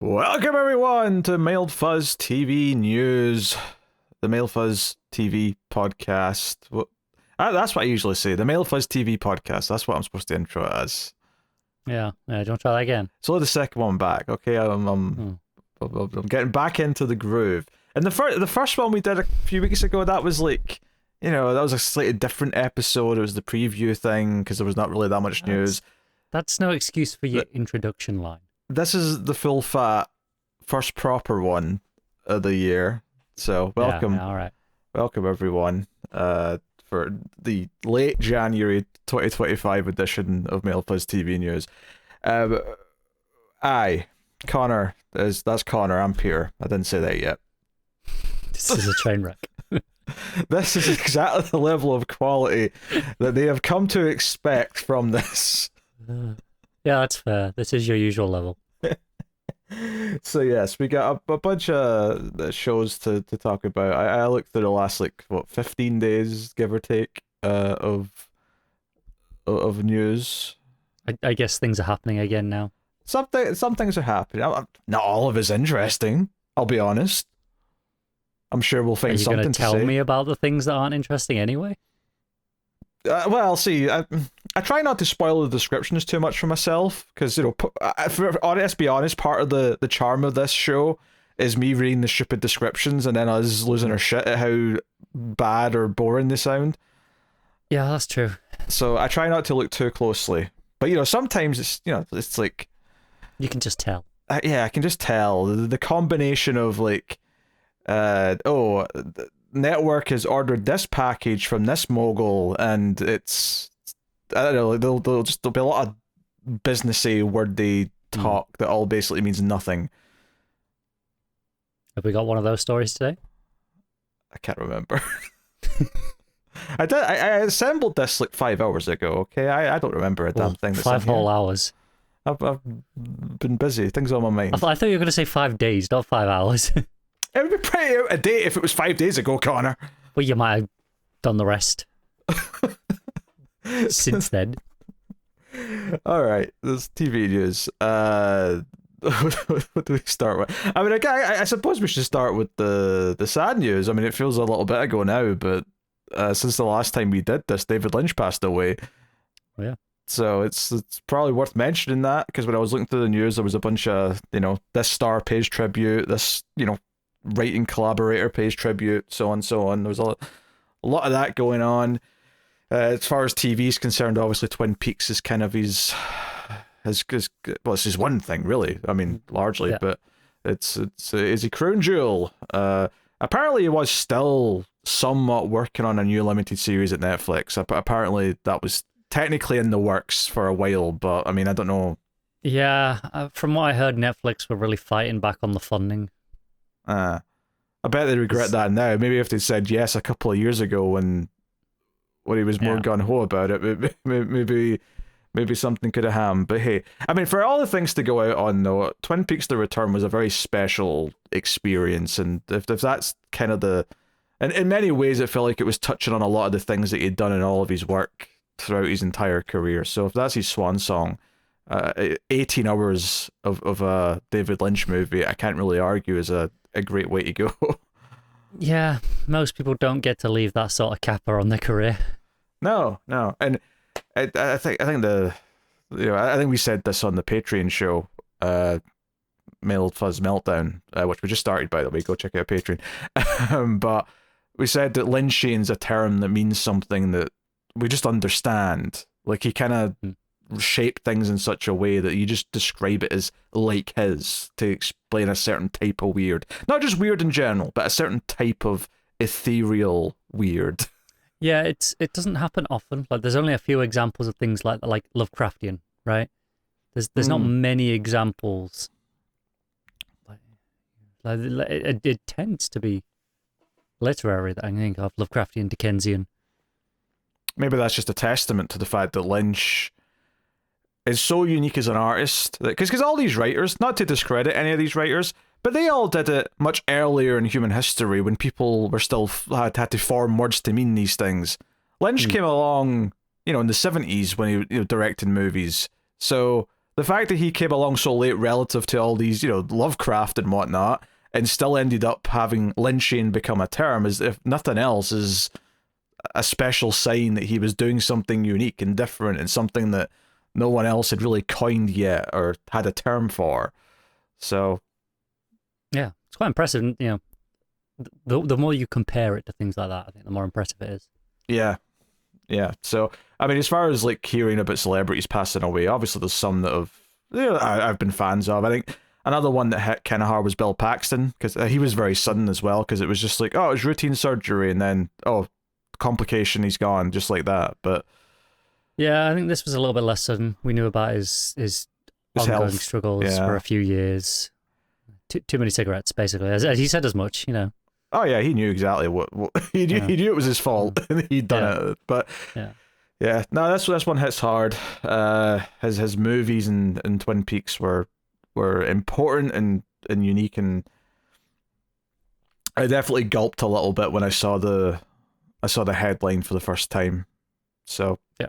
Welcome everyone to Mailed Fuzz TV News, the Mailed Fuzz TV podcast. That's what I usually say, the Mailed Fuzz TV podcast. That's what I'm supposed to intro it as. Yeah. Do you want to try that again? It's only the second one back, okay? I'm getting back into the groove. And the first one we did a few weeks ago, that was like, that was a slightly different episode. It was the preview thing because there was not really that much news. That's no excuse for your introduction line. This is the full fat first proper one of the year. So welcome. Yeah, all right. Welcome everyone for the late January 2025 edition of Mail Fuzz TV News. Connor, that's Connor, I'm Peter. I didn't say that yet. This is a train wreck. This is exactly the level of quality that they have come to expect from this. Yeah, that's fair. This is your usual level. So yes, we got a bunch of shows to talk about. I looked through the last 15 days, give or take, of news. I guess things are happening again now. Some things are happening. Not all of it's interesting, I'll be honest. I'm sure we'll find something to say. Are you going to tell me about the things that aren't interesting anyway? Well, see, I try not to spoil the descriptions too much for myself, because, let's be honest, part of the charm of this show is me reading the stupid descriptions and then us losing our shit at how bad or boring they sound. Yeah, that's true. So I try not to look too closely. But, sometimes it's like... You can just tell. I can just tell. The combination of, the network has ordered this package from this mogul, and it's, I don't know, there'll be a lot of businessy wordy talk that all basically means nothing. Have we got one of those stories today? I can't remember. I assembled this 5 hours ago, okay? I don't remember a damn thing that's 5 whole hours. I've been busy, things on my mind. I thought you were going to say 5 days, not 5 hours. It would be pretty out of date if it was 5 days ago, Connor. Well, you might have done the rest since then. All right, this TV news. What do we start with? I mean, I suppose we should start with the sad news. I mean, it feels a little bit ago now, but since the last time we did this, David Lynch passed away. Oh, yeah. So it's probably worth mentioning that, because when I was looking through the news, there was a bunch of, this star pays tribute, this, writing collaborator pays tribute, so on and so on. There was a lot of that going on. As far as TV is concerned, obviously Twin Peaks is kind of his it's his one thing, really. I mean, largely, yeah. But it's a crown jewel. Apparently he was still somewhat working on a new limited series at Netflix. Apparently that was technically in the works for a while, but I mean, I don't know. Yeah, from what I heard, Netflix were really fighting back on the funding. I bet they regret that now. Maybe if they said yes a couple of years ago when he was more gung-ho about it, maybe something could have happened. But hey, I mean, for all the things to go out on, though, Twin Peaks: The Return was a very special experience, and if that's kind of the... And in many ways, it felt like it was touching on a lot of the things that he'd done in all of his work throughout his entire career. So if that's his swan song, 18 hours of a David Lynch movie, I can't really argue is a great way to go. Yeah, most people don't get to leave that sort of capper on their career. No, and I think we said this on the Patreon show, Mailed Fuzz Meltdown, which we just started, by the way. Go check out Patreon. But we said that Lynchian's a term that means something that we just understand. Like, he kind of shape things in such a way that you just describe it as like his, to explain a certain type of weird. Not just weird in general, but a certain type of ethereal weird. Yeah, it doesn't happen often. Like, there's only a few examples of things like Lovecraftian, right? There's not many examples. It tends to be literary that I think of, Lovecraftian, Dickensian. Maybe that's just a testament to the fact that Lynch is so unique as an artist, because all these writers, not to discredit any of these writers, but they all did it much earlier in human history when people were still had to form words to mean these things. Lynch came along, in the 70s when he directed movies. So The fact that he came along so late relative to all these, Lovecraft and whatnot, and still ended up having Lynchian become a term, is, if nothing else, is a special sign that he was doing something unique and different and something that no one else had really coined yet or had a term for. So, yeah, it's quite impressive. The more you compare it to things like that, I think the more impressive it is. Yeah. So, I mean, as far as like hearing about celebrities passing away, obviously there's some that I've been fans of. I think another one that hit kind of hard was Bill Paxton, because he was very sudden as well, because it was just like, oh, it was routine surgery, and then, oh, complication, he's gone, just like that. But yeah, I think this was a little bit less sudden. We knew about his ongoing health struggles for a few years. Too many cigarettes, basically. As he said as much, Oh yeah, he knew exactly what he knew. Yeah. He knew it was his fault, and he'd done it. But yeah, no, this one hits hard. His movies and Twin Peaks were important and unique, and I definitely gulped a little bit when I saw the headline for the first time. So yeah.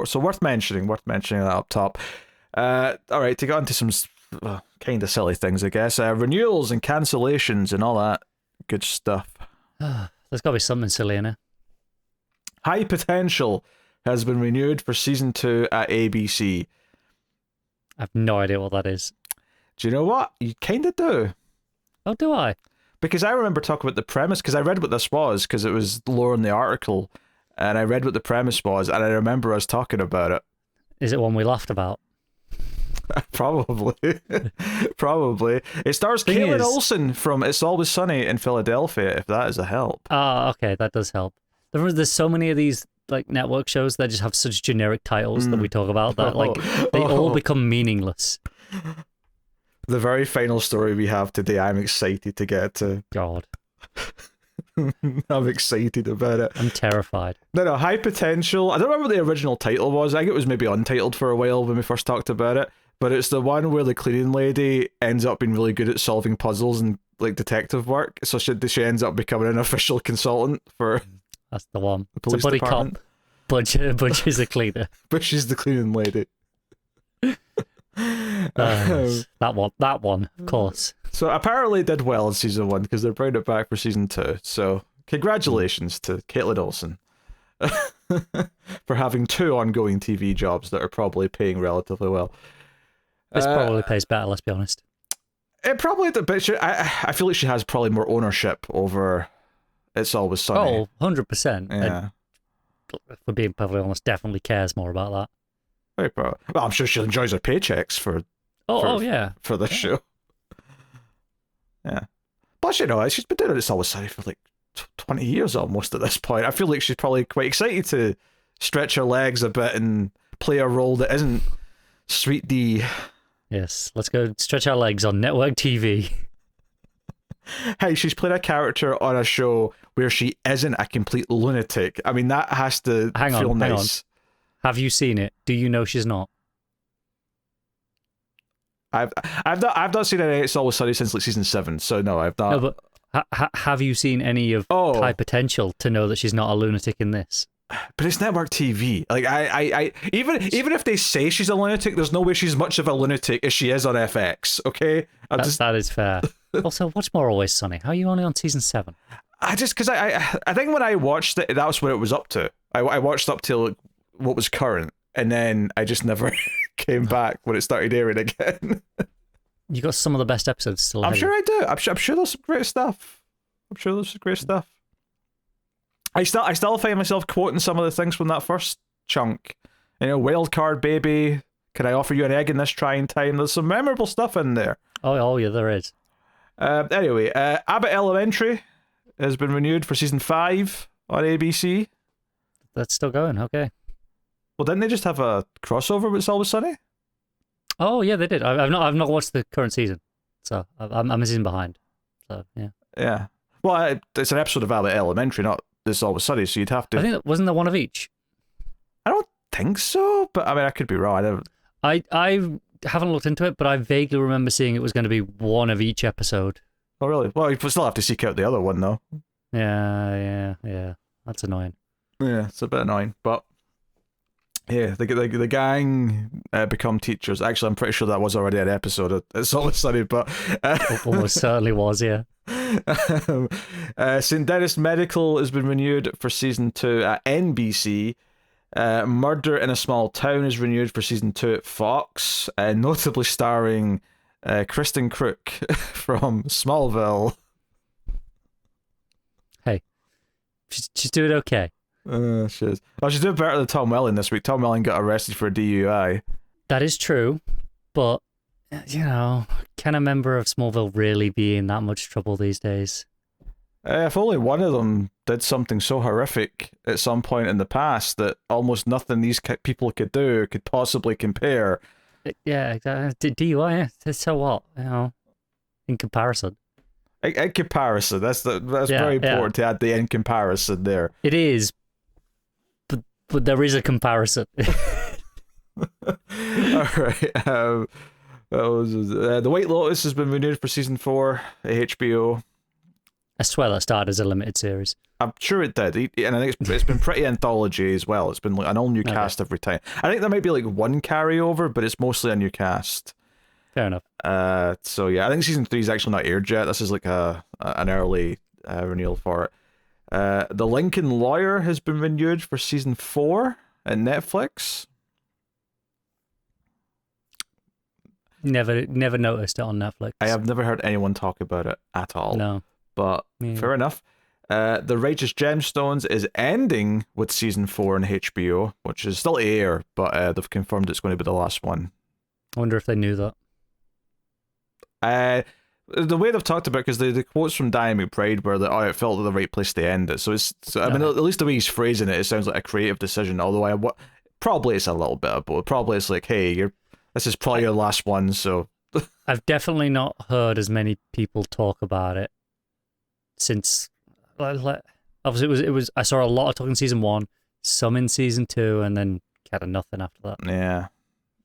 So worth mentioning that up top. All right, to get into some kind of silly things, I guess. Renewals and cancellations and all that good stuff. There's got to be something silly in it. High Potential has been renewed for season 2 at ABC. I have no idea what that is. Do you know what? You kind of do. Oh, do I? Because I remember talking about the premise, because I read what this was, because it was lower in the article, and I read what the premise was, and I remember us talking about it. Is it one we laughed about? Probably. Probably. It stars Caitlin Olsen from It's Always Sunny in Philadelphia, if that is a help. Ah, okay, that does help. There's so many of these like network shows that just have such generic titles that we talk about that they all become meaningless. The very final story we have today, I'm excited to get to. God. I'm excited about it. I'm terrified. No, High Potential. I don't remember what the original title was. I think it was maybe untitled for a while when we first talked about it. But it's the one where the cleaning lady ends up being really good at solving puzzles and like detective work. So she ends up becoming an official consultant for. That's the one. The police it's a buddy department. cop. Butch is a cleaner. But she's the cleaning lady. That one, of course. So apparently it did well in season 1 because they're bringing it back for season 2. So congratulations to Caitlin Olsen for having 2 ongoing TV jobs that are probably paying relatively well. This probably pays better, let's be honest. It probably did, but I feel like she has probably more ownership over It's Always Sunny. Oh, 100%. Yeah. And for being perfectly honest, definitely cares more about that. Very probably. Well, I'm sure she enjoys her paychecks for this show. Yeah. Plus, she's been doing It's Always Sunny for like 20 years almost at this point. I feel like she's probably quite excited to stretch her legs a bit and play a role that isn't Sweet D. Yes, let's go stretch our legs on network TV. Hey, she's played a character on a show where she isn't a complete lunatic. I mean, that has to feel nice. Hang on. Have you seen it? Do you know she's not? I've not seen any It's Always Sunny since like season 7, so no, I've not. No, but have you seen any of High Potential to know that she's not a lunatic in this? But it's network TV. Like I even if they say she's a lunatic, there's no way she's much of a lunatic as she is on FX. Okay, that is fair. Also, what's more Always Sunny? How are you only on season 7? Because I think when I watched it, that was what it was up to. I watched up till what was current, and then I just never came back when it started airing again. You got some of the best episodes still. I'm sure I do. I'm sure there's some great stuff. I still find myself quoting some of the things from that first chunk. Wild card baby. Can I offer you an egg in this trying time? There's some memorable stuff in there. Oh yeah, there is. Anyway, Abbott Elementary has been renewed for season 5 on ABC. That's still going. Okay. Well, didn't they just have a crossover with It's Always Sunny? Oh yeah, they did. I've not watched the current season, so I'm a season behind. So yeah. Yeah. Well, it's an episode of Abbott Elementary, not It's Always Sunny, so you'd have to. I think wasn't there one of each? I don't think so, but I mean, I could be wrong. I haven't looked into it, but I vaguely remember seeing it was going to be one of each episode. Oh really? Well, you still have to seek out the other one though. Yeah. That's annoying. Yeah, it's a bit annoying, but Yeah, the gang become teachers. Actually, I'm pretty sure that was already an episode of It's Always Sunny, but Almost certainly was, yeah. St. Denis Medical has been renewed for season 2 at NBC. Murder in a Small Town is renewed for season 2 at Fox, notably starring Kristen Crook from Smallville. Hey, she's doing okay. She is. Oh, she's doing better than Tom Welling this week. Tom Welling got arrested for a DUI. That is true, but, can a member of Smallville really be in that much trouble these days? If only one of them did something so horrific at some point in the past that almost nothing these people could do could possibly compare. Yeah, exactly. DUI, so what? In comparison. In comparison, that's very important to add the in comparison there. It is, but there is a comparison. All right. The White Lotus has been renewed for season 4 at HBO. I swear that started as a limited series. I'm sure it did, and I think it's been pretty anthology as well. It's been like an all new cast every time. I think there might be like one carryover, but it's mostly a new cast. Fair enough. So yeah, I think season 3 is actually not aired yet. This is like an early renewal for it. The Lincoln Lawyer has been renewed for season 4 at Netflix. Never noticed it on Netflix. I have never heard anyone talk about it at all. No. But fair enough. The Righteous Gemstones is ending with season 4 on HBO, which is still air, but they've confirmed it's going to be the last one. I wonder if they knew that. The way they've talked about it, because the quotes from Diane McBride were that it felt like the right place to end it. So I mean, at least the way he's phrasing it, it sounds like a creative decision. Although probably it's a little bit of both. Probably it's like, hey, this is probably your last one. So I've definitely not heard as many people talk about it since. Obviously, it was. I saw a lot of talk in season 1, some in season 2, and then kind of nothing after that.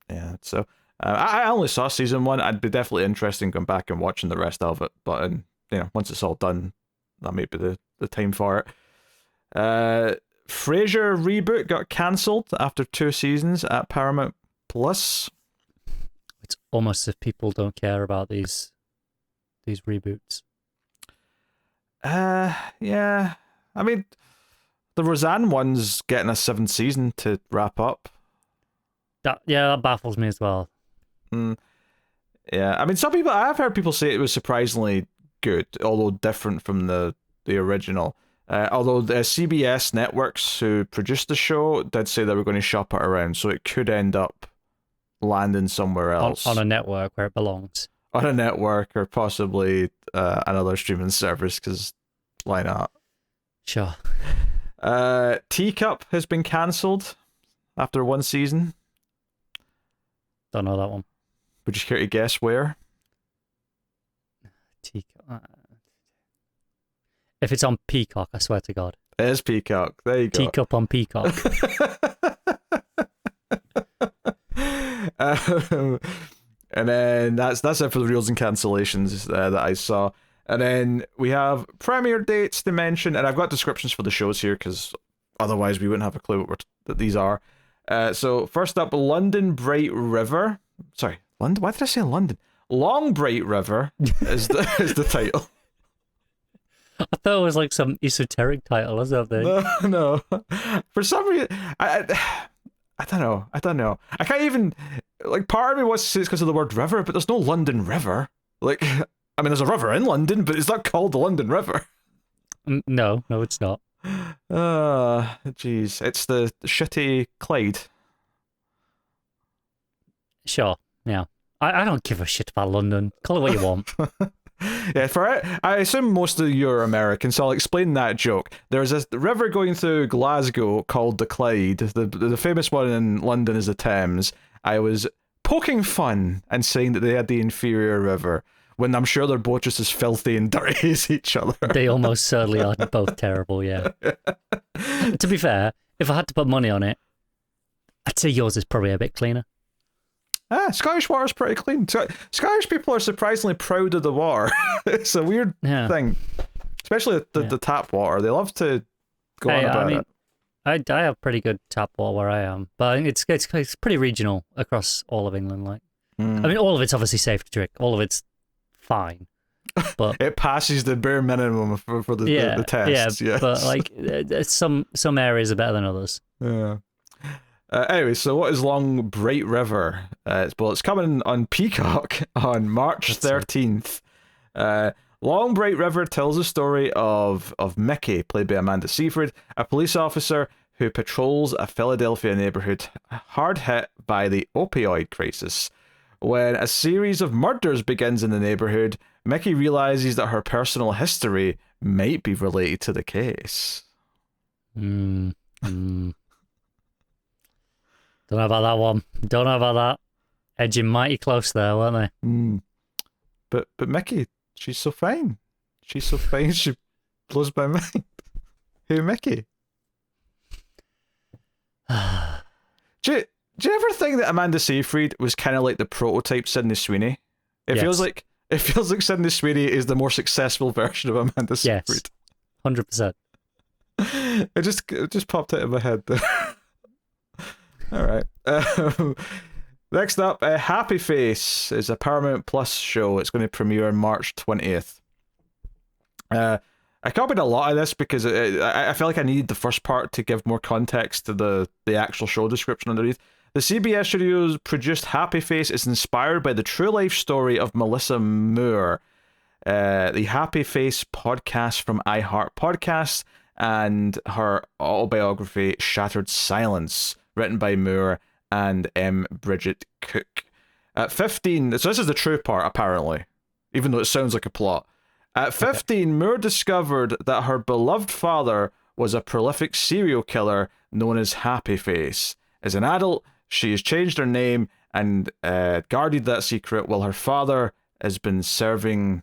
Yeah. So. I only saw season 1. I'd be definitely interested in going back and watching the rest of it. But once it's all done, that might be the time for it. Frasier reboot got cancelled after 2 seasons at Paramount Plus. It's almost as if people don't care about these reboots. Yeah. I mean, the Roseanne one's getting a 7th season to wrap up. That baffles me as well. Yeah, I mean, I've heard people say it was surprisingly good, although different from the original. Although the CBS networks who produced the show did say they were going to shop it around, so it could end up landing somewhere else. On a network where it belongs. On a network, or possibly another streaming service, because why not? Sure. Teacup has been cancelled after 1 season. Don't know that one. Would you care to guess where? Teacup. If it's on Peacock, I swear to God. It is Peacock. There you go. Teacup on Peacock. And then that's it for the reels and cancellations that I saw. And then we have premiere dates to mention, and I've got descriptions for the shows here because otherwise we wouldn't have a clue what these are. So first up, London Bright River. Sorry, London. Why did I say London? Long Bright River is the title. I thought it was like some esoteric title or something. No. For some reason, I don't know. I can't even, like, part of me wants to say it's because of the word river, but there's no London River. Like, I mean, there's a river in London, but it's not called the London River. No, it's not. Jeez. It's the shitty Clyde. Sure, yeah. I don't give a shit about London. Call it what you want. Yeah, I assume most of you are American, so I'll explain that joke. There's a river going through Glasgow called the Clyde. The famous one in London is the Thames. I was poking fun and saying that they had the inferior river, when I'm sure they're both just as filthy and dirty as each other. They almost certainly are both terrible, yeah. To be fair, if I had to put money on it, I'd say yours is probably a bit cleaner. Scottish water's pretty clean. Scottish people are surprisingly proud of the water. It's a weird thing. Especially the tap water. They love to go on about it. I have pretty good tap water where I am, but I think it's pretty regional across all of England. Like, I mean, all of it's obviously safe to drink. All of it's fine, but It passes the bare minimum for the tests. yeah. Yes. But like, some areas are better than others. Yeah. Anyway, so what is Long Bright River? It's coming on Peacock on March 13th. Long Bright River tells the story of Mickey, played by Amanda Seyfried, a police officer who patrols a Philadelphia neighborhood hard hit by the opioid crisis. When a series of murders begins in the neighborhood, Mickey realizes that her personal history might be related to the case. Don't know about that one. Don't know about that. Edging mighty close there, weren't they? But Mickey, she's so fine. She's so fine. She blows my mind. Who, Mickey? do you ever think that Amanda Seyfried was kind of like the prototype Sydney Sweeney? It feels like Sydney Sweeney is the more successful version of Amanda Seyfried. Yes, 100%. It just popped out of my head there. All right. Next up, Happy Face is a Paramount Plus show. It's going to premiere on March 20th. I copied a lot of this because I feel like I needed the first part to give more context to the actual show description underneath. The CBS Studios produced Happy Face is inspired by the true life story of Melissa Moore, the Happy Face podcast from iHeart Podcasts, and her autobiography Shattered Silence, written by Moore and M. Bridget Cook. At 15, so this is the true part apparently, even though it sounds like a plot. At 15, Moore discovered that her beloved father was a prolific serial killer known as Happy Face. As an adult, she has changed her name and guarded that secret while her father has been serving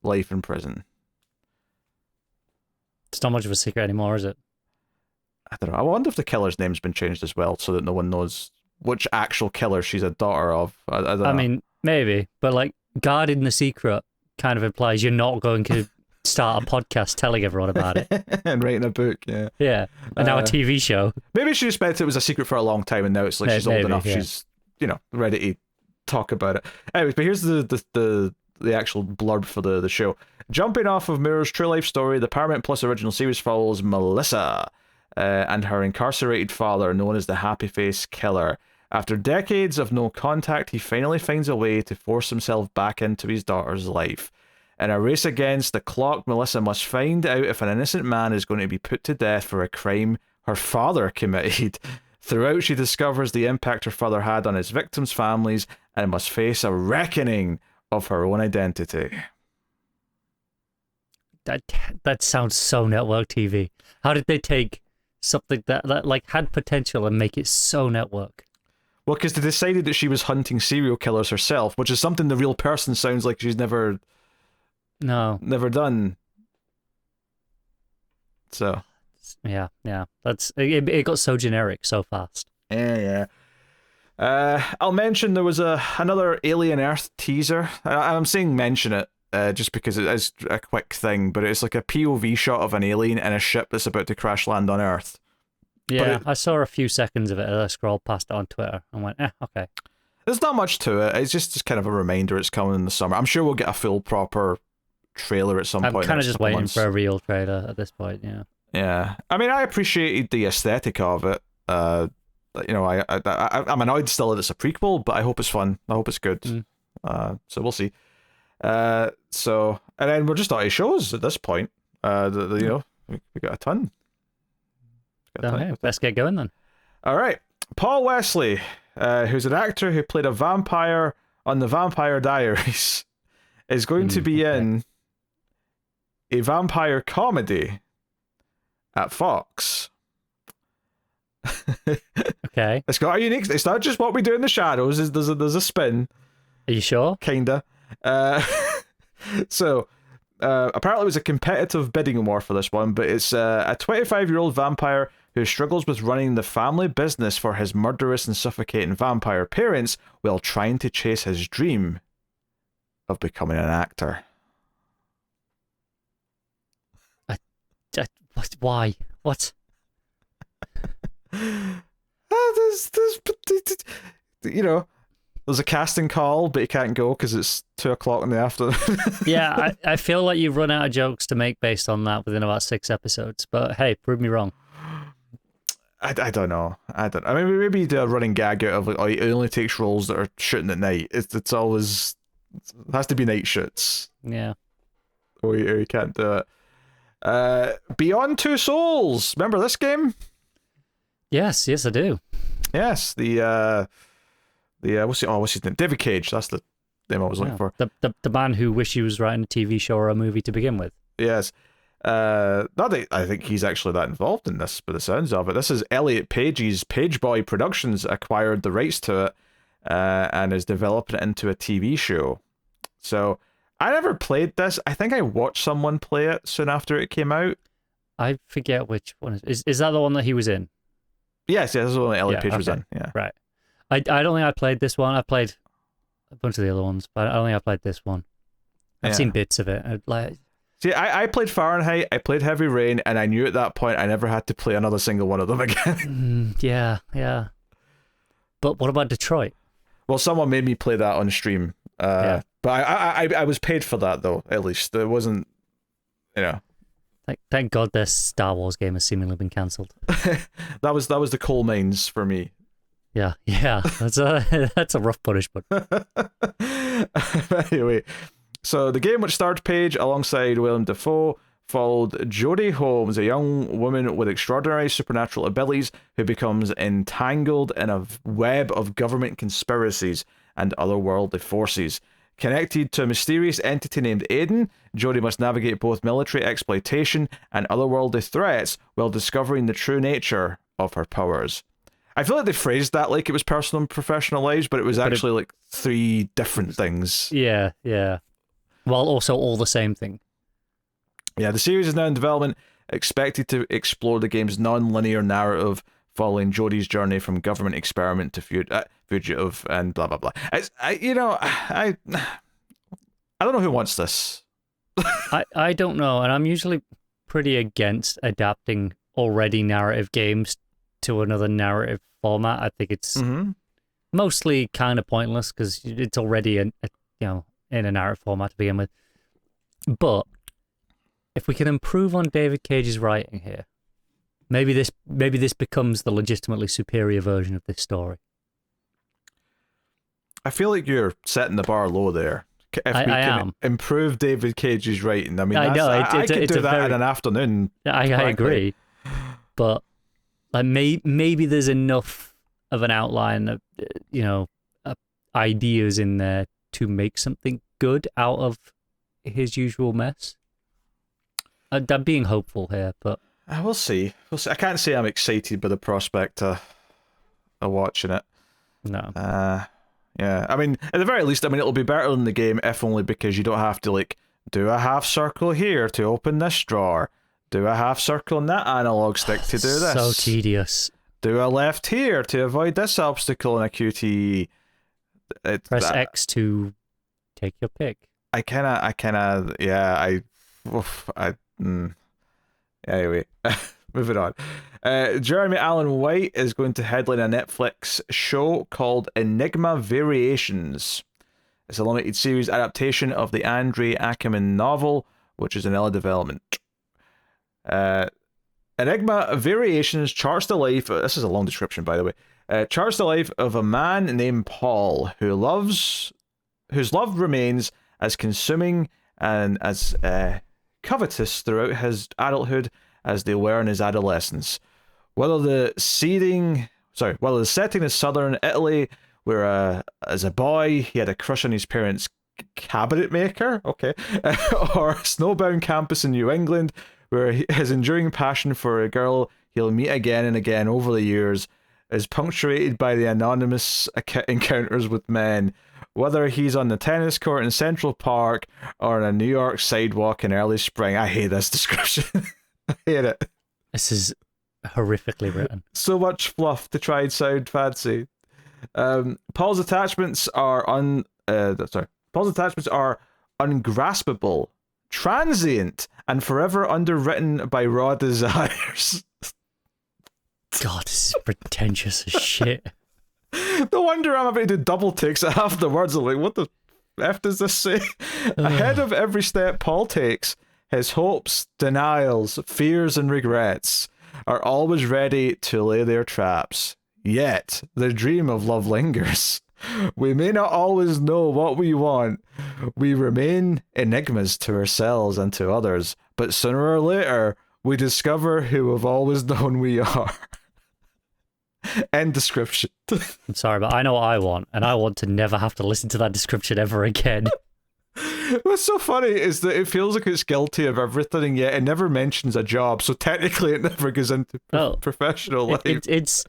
life in prison. It's not much of a secret anymore, is it? I don't know. I wonder if the killer's name's been changed as well so that no one knows which actual killer she's a daughter of. I don't know. I mean, maybe, but like, guarding the secret kind of implies you're not going to start a podcast telling everyone about it. And writing a book, yeah. Yeah, and now a TV show. Maybe she suspected it was a secret for a long time and now it's like she's old enough, yeah. she's, ready to talk about it. Anyways, but here's the actual blurb for the show. Jumping off of Moore's true life story, the Paramount Plus original series follows Melissa and her incarcerated father, known as the Happy Face Killer. After decades of no contact, he finally finds a way to force himself back into his daughter's life. In a race against the clock, Melissa must find out if an innocent man is going to be put to death for a crime her father committed. Throughout, she discovers the impact her father had on his victims' families and must face a reckoning of her own identity. That sounds so network TV. How did they take something that like had potential and make it so network? Well, because they decided that she was hunting serial killers herself, which is something the real person sounds like she's never done. So yeah, that's it got so generic so fast. Yeah. I'll mention there was another Alien Earth teaser. I'm saying mention it just because it is a quick thing, but it's like a POV shot of an alien in a ship that's about to crash land on Earth. Yeah, I saw a few seconds of it as I scrolled past it on Twitter and went, okay. There's not much to it. It's just kind of a reminder it's coming in the summer. I'm sure we'll get a full proper trailer at some point. I'm kind of just waiting for a real trailer at this point, yeah. Yeah. I mean, I appreciated the aesthetic of it. I'm annoyed still that it's a prequel, but I hope it's fun. I hope it's good. So we'll see. And then we're just out of shows at this point. We got a ton. Let's get going then. All right. Paul Wesley, who's an actor who played a vampire on The Vampire Diaries, is going to be in a vampire comedy at Fox. Okay. It's got a unique. It's not just what we do in the shadows. There's a spin. Are you sure? Kinda. Apparently it was a competitive bidding war for this one, but it's a 25-year-old vampire who struggles with running the family business for his murderous and suffocating vampire parents while trying to chase his dream of becoming an actor. Why? What? You know, there's a casting call, but you can't go because it's 2 o'clock in the afternoon. Yeah, I feel like you've run out of jokes to make based on that within about 6 episodes. But hey, prove me wrong. I don't know. I mean, maybe you do a running gag out of like, oh, it only takes roles that are shooting at night. It's always, it has to be night shoots. Yeah. Or you can't do it. Beyond Two Souls. Remember this game? Yes, I do. Yes, the what's his name? David Cage. That's the name I was looking for. The man who wished he was writing a TV show or a movie to begin with. Yes. Not that I think he's actually that involved in this, but the sounds of it. This is Elliot Page's Pageboy Productions acquired the rights to it and is developing it into a TV show. So I never played this. I think I watched someone play it soon after it came out. I forget which one is that the one that he was in? Yes, this is the one that Elliot Page was in. Yeah, right. I don't think I played this one. I played a bunch of the other ones, but I don't think I played this one. I've seen bits of it. See, I played Fahrenheit, I played Heavy Rain, and I knew at that point I never had to play another single one of them again. Yeah. But what about Detroit? Well, someone made me play that on stream. But I was paid for that, though, at least. It wasn't, Thank God this Star Wars game has seemingly been cancelled. That was the coal mines for me. Yeah. That's a rough punishment. Anyway, so the game which starred Page alongside Willem Dafoe followed Jodie Holmes, a young woman with extraordinary supernatural abilities who becomes entangled in a web of government conspiracies and otherworldly forces. Connected to a mysterious entity named Aiden, Jodie must navigate both military exploitation and otherworldly threats while discovering the true nature of her powers. I feel like they phrased that like it was personal and professional lives, but it was actually like 3 different things. Yeah. While also all the same thing. Yeah, the series is now in development, expected to explore the game's non-linear narrative following Jodie's journey from government experiment to fugitive and blah blah blah. I don't know who wants this. I don't know, and I'm usually pretty against adapting already narrative games to another narrative format. I think it's mostly kind of pointless because it's already in a narrative format to begin with. But if we can improve on David Cage's writing here, maybe this becomes the legitimately superior version of this story. I feel like you're setting the bar low there. If we can improve David Cage's writing, I mean, I could do that in an afternoon. I agree, but like maybe there's enough of an outline of ideas in there to make something good out of his usual mess. I'm being hopeful here, but we'll see. I can't say I'm excited by the prospect of watching it. No. Yeah. I mean, at the very least, it'll be better than the game, if only because you don't have to like do a half circle here to open this drawer, do a half circle on that analog stick to do this. So tedious. Do a left here to avoid this obstacle in a QTE. Press X to take your pick. Anyway, moving on. Jeremy Allen White is going to headline a Netflix show called Enigma Variations. It's a limited series adaptation of the Andre Ackerman novel, which is in early development. Enigma Variations charts the life. This is a long description, by the way. Charts the life of a man named Paul whose love remains as consuming and as covetous throughout his adulthood as they were in his adolescence. Whether the setting is southern Italy, where as a boy he had a crush on his parents' cabinet maker, or a snowbound campus in New England, where his enduring passion for a girl he'll meet again and again over the years is punctuated by the anonymous encounters with men. Whether he's on the tennis court in Central Park or on a New York sidewalk in early spring. I hate this description. I hate it. This is horrifically written. So much fluff to try and sound fancy. Paul's attachments are ungraspable, transient, and forever underwritten by raw desires. God, this is pretentious as shit. No wonder I'm having to do double takes at half the words. I'm like, what the F does this say? Ahead of every step Paul takes, his hopes, denials, fears, and regrets are always ready to lay their traps. Yet, the dream of love lingers. We may not always know what we want. We remain enigmas to ourselves and to others, but sooner or later, we discover who we've always known we are. End description. I'm sorry, but I know what I want, and I want to never have to listen to that description ever again. What's so funny is that it feels like it's guilty of everything, and yet it never mentions a job, so technically it never goes into professional life. It's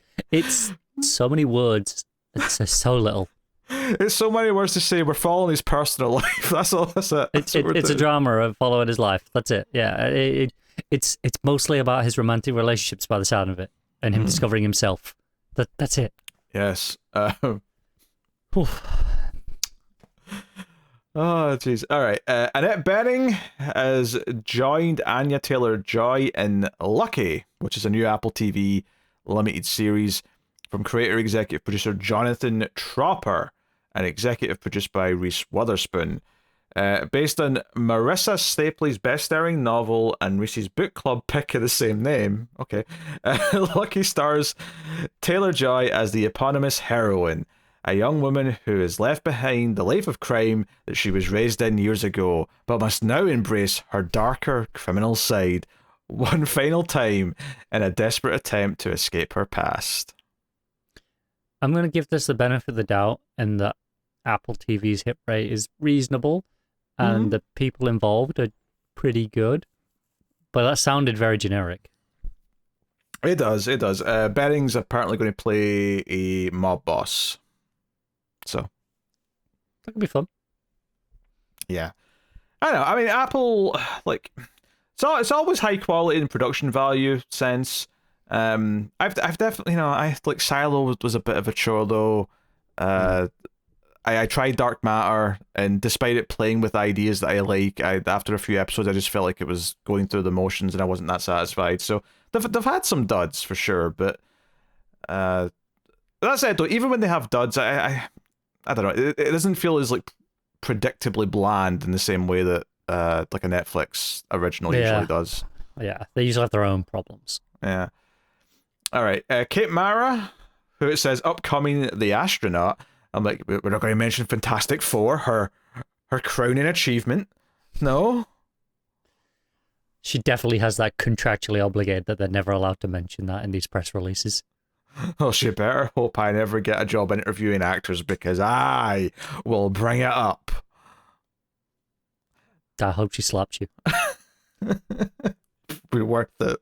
so many words, it's so little. It's so many words to say. We're following his personal life. That's all. That's it. It's a drama of following his life. That's it. Yeah, it's mostly about his romantic relationships by the sound of it, and him discovering himself. That's it. Yes. Oh, jeez. All right. Annette Bening has joined Anya Taylor-Joy in Lucky, which is a new Apple TV limited series from creator executive producer Jonathan Tropper and executive produced by Reese Witherspoon. Based on Marissa Stapley's best-selling novel and Reese's book club pick of the same name. Okay. Lucky stars Taylor-Joy as the eponymous heroine, a young woman who has left behind the life of crime that she was raised in years ago, but must now embrace her darker criminal side one final time in a desperate attempt to escape her past. I'm going to give this the benefit of the doubt, and that Apple TV's hit rate is reasonable, and the people involved are pretty good, but that sounded very generic. It does. Benning's apparently going to play a mob boss. So that could be fun. Yeah, I know. I mean, Apple, like, so it's always high quality and production value sense. I've definitely, I like Silo was a bit of a chore though. I tried Dark Matter, and despite it playing with ideas that I like, after a few episodes I just felt like it was going through the motions and I wasn't that satisfied. So they've had some duds for sure, but that said though, even when they have duds, I don't know. It doesn't feel as like predictably bland in the same way that like a Netflix original usually does. Yeah, they usually have their own problems. Yeah. All right, Kate Mara, who it says upcoming The Astronaut. I'm like, we're not going to mention Fantastic Four, her crowning achievement. No. She definitely has that contractually obligated that they're never allowed to mention that in these press releases. Well, she better hope I never get a job interviewing actors, because I will bring it up. I hope she slaps you. Be worth it.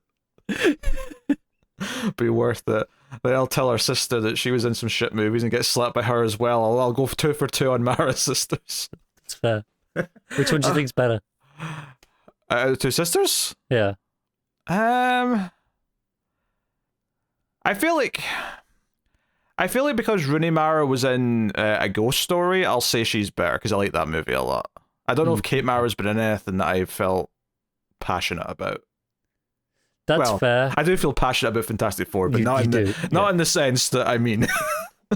Be worth it. I'll tell her sister that she was in some shit movies and get slapped by her as well. I'll go 2 for 2 on Mara's sisters. That's fair. Which one do you think's better? 2 sisters? Yeah. I feel like because Rooney Mara was in A Ghost Story, I'll say she's better because I like that movie a lot. I don't know if Kate Mara's been in anything that I felt passionate about. That's fair. I do feel passionate about Fantastic Four, but not in the sense that I mean.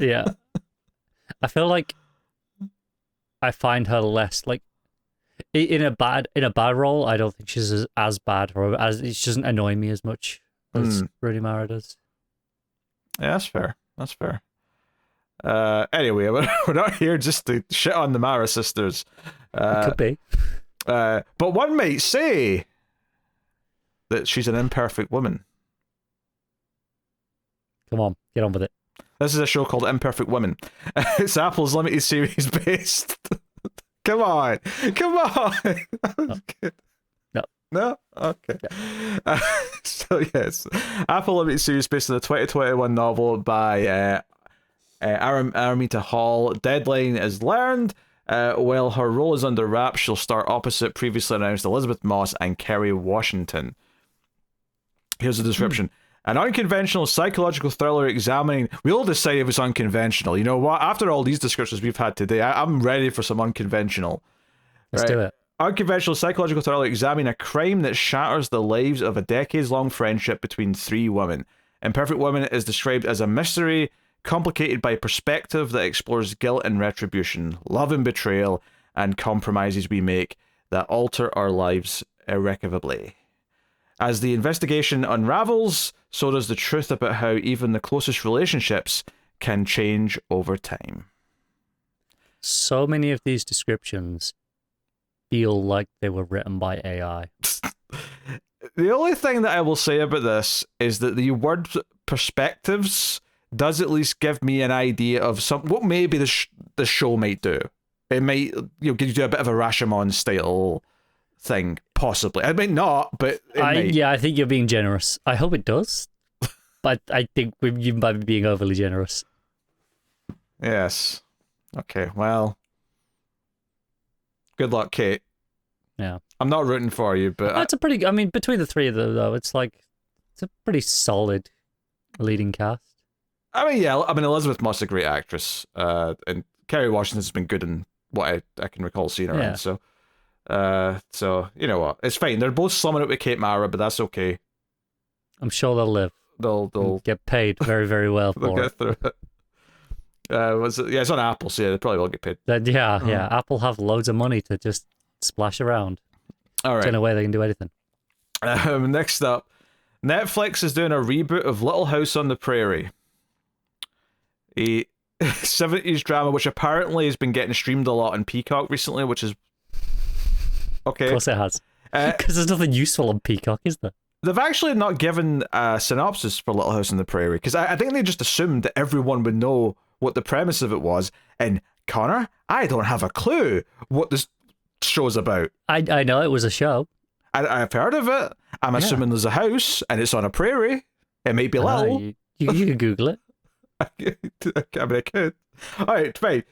Yeah. I feel like I find her less like in a bad role. I don't think she's as bad, or she doesn't annoy me as much as Rooney Mara does. Yeah, that's fair. That's fair. Anyway, we're not here just to shit on the Mara sisters. It could be. But one might say that she's an imperfect woman. Come on, get on with it. This is a show called Imperfect Women. It's Apple's limited series based. Come on. That was good. No? Okay. Yeah. So, yes. Apple limited series based on the 2021 novel by Araminta Hall. Deadline is learned. While her role is under wraps, she'll star opposite previously announced Elizabeth Moss and Kerry Washington. Here's the description. An unconventional psychological thriller examining... We'll decide if it's unconventional. You know what? After all these descriptions we've had today, I'm ready for some unconventional. Let's do it. Unconventional psychological thriller examining a crime that shatters the lives of a decades-long friendship between 3 women. Imperfect Woman is described as a mystery complicated by perspective that explores guilt and retribution, love and betrayal, and compromises we make that alter our lives irrevocably. As the investigation unravels, so does the truth about how even the closest relationships can change over time. So many of these descriptions feel like they were written by AI. The only thing that I will say about this is that the word perspectives does at least give me an idea of what maybe the show might do. It might do a bit of a Rashomon style thing, possibly. It might not, but it might. Yeah, I think you're being generous. I hope it does, but I think you might be being overly generous. Yes. Okay, well, good luck, Kate. Yeah. I'm not rooting for you, but... It's a pretty... I mean, between the three of them, though, it's a pretty solid leading cast. I mean, yeah, Elizabeth Moss is a great actress, and Kerry Washington's been good in what I can recall seeing her in, so you know what, it's fine. They're both slumming it with Kate Mara, but that's okay. I'm sure they'll live. They'll get paid very, very well they'll for get through it. Yeah, it's on Apple, so yeah, they probably will get paid. Yeah. Apple have loads of money to just splash around. All right. So in a way, they can do anything. Next up, Netflix is doing a reboot of Little House on the Prairie, a 70s drama which apparently has been getting streamed a lot on Peacock recently, which is okay. Of course it has. Because there's nothing useful on Peacock, is there? They've actually not given a synopsis for Little House on the Prairie, because I think they just assumed that everyone would know what the premise of it was. And Connor, I don't have a clue what this show's about. I know it was a show. I've heard of it. I'm assuming there's a house and it's on a prairie. It might be little. You can Google it. I mean, I could. All right, fine.